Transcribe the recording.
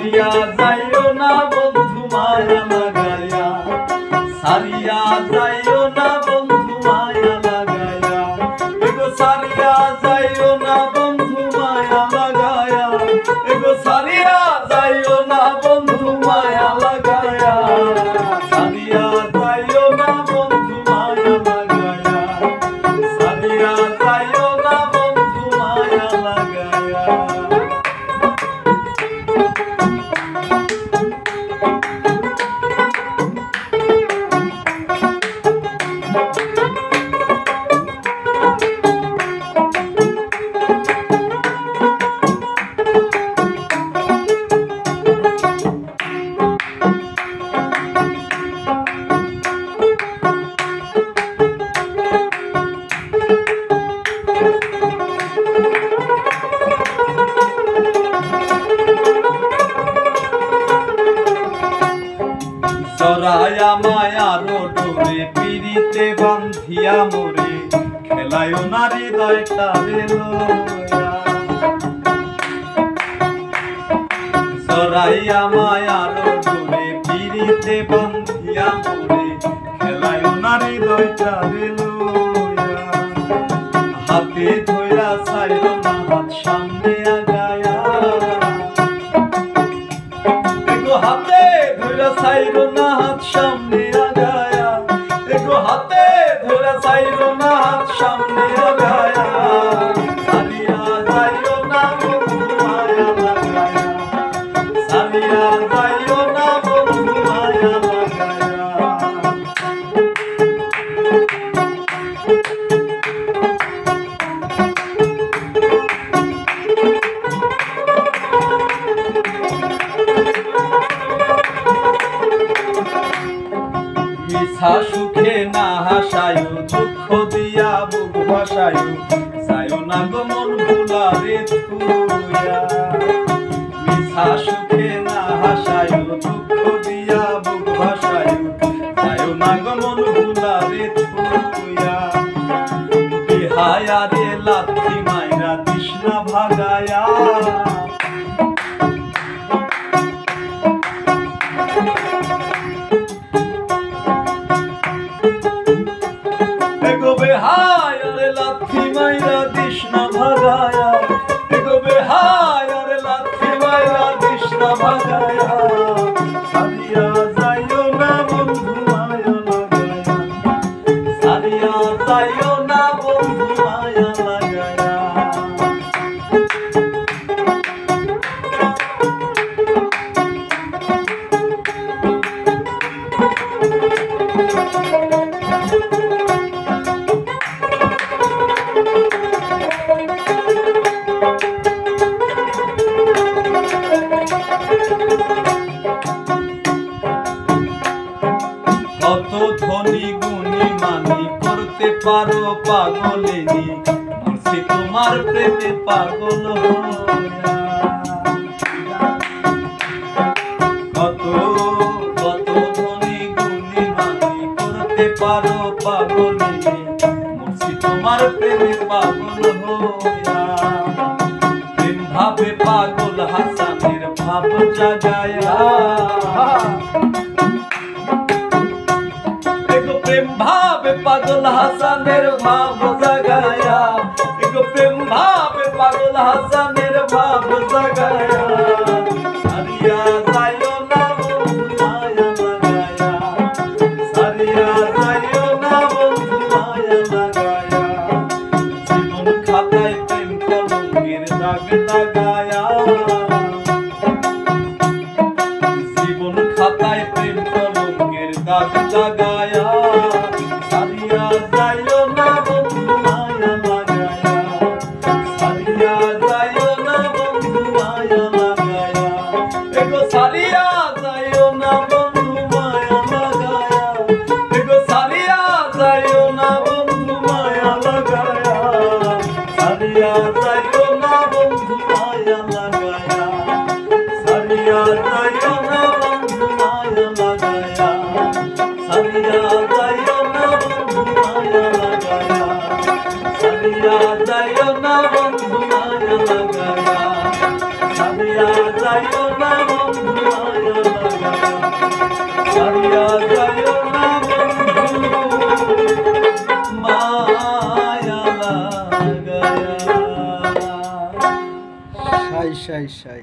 সারিয়া যাইও না বন্ধু মায়া লাগায়া, সারিয়া যাইও না বন্ধু মায়া লাগায়া, এগো সারিয়া যাইও না বন্ধু মায়া লাগায়া, এগো সারিয়া যাইও না বন্ধু মায়া লাগায়া, সারিয়া যাইও না বন্ধু মায়া লাগায়া, সারিয়া যাইও না বন্ধু মায়া লাগায়া। জড়ায়া মায়ার ডোরে পিড়িতে বান্ধিয়া মোরে, খেলায় না হৃদয়টা রে লইয়া। জড়াইয়া মায়ার ডোরে পিড়িতে বান্ধিয়া মোরে, খেলায় না হৃদয়টা রে লইয়া। হাতে ধইরা ছাইর না হাত সামনে আগায়া, এগো হাতে ধইরা ছাইর না হাত সামনে আগায়া, এগো হাতে ধইরা ছাইর না হাত সামনে আগায়া, সারিয়া যাইও না বন্ধু মায়া লাগায়া, সারিয়া যাইও না বন্ধু মায়া লাগায়া। মিছা সুখে না হাসায়ো, দুঃখ দিয়া বুক ভাসায়ো, যায়ও না গো মন ভুলারে থুইয়া। মিছা সুখে না হাসায়ো, দুঃখ দিয়া বুক ভাসায়ো, যায়ও না গো মন ভুলারে থুইয়া। বিহায়ারে লাথি মাইরা তৃষ্ণা ভাগায়া, এগো বেহায়ারে লাথি মাইরা তৃষ্ণা ভাগায়া, এগো বেহায়ারে লাথি মাইরা তৃষ্ণা ভাগায়া, সারিয়া যাইও না বন্ধু মায়া লাগায়া, সারিয়া যাইও না বন্ধু মায়া লাগায়া। কত ধনী গুণী মানি করতে পারো পাগলেনি, মরছি তোমার প্রেমে পাগল হইয়া। কত কত ধনী গুণী মানি করতে পারো পাগলেনি, মরছি তোমার প্রেমে পাগল হইয়া। প্রেম ভাবে পাগল হাসানের ভাব জাগায়া, প্রেম ভাবে পাগল হাসানের ভাব জাগায়া, এগো প্রেম ভাবে পাগল হাসানের ভাব জাগায়া, সারিয়া যাইও না বন্ধু মায়া লাগায়া, সারিয়া যাইও না বন্ধু মায়া লাগায়া। জীবন খাতায় প্রেম কলঙ্কের দাগ লাগায়া, জীবন খাতায় প্রেম কলঙ্কের দাগ লাগায়া, সারিয়া যাইও না বন্ধু মায়া লাগায়া, সারিয়া যাইও না বন্ধু মায়া লাগায়া, এগো সারিয়া যাইও না বন্ধু মায়া লাগায়া, এগো সারিয়া যাইও না বন্ধু মায়া লাগায়া, সারিয়া যাইও না বন্ধু মায়া লাগায়া, সারিয়া যাইও না বন্ধু মায়া লাগায়া, সারিয়া যাইও না বন্ধু মায়া লাগায়া, সারিয়া যাইও না বন্ধু মায়া লাগায়া, সারিয়া যাইও না বন্ধু এটাই।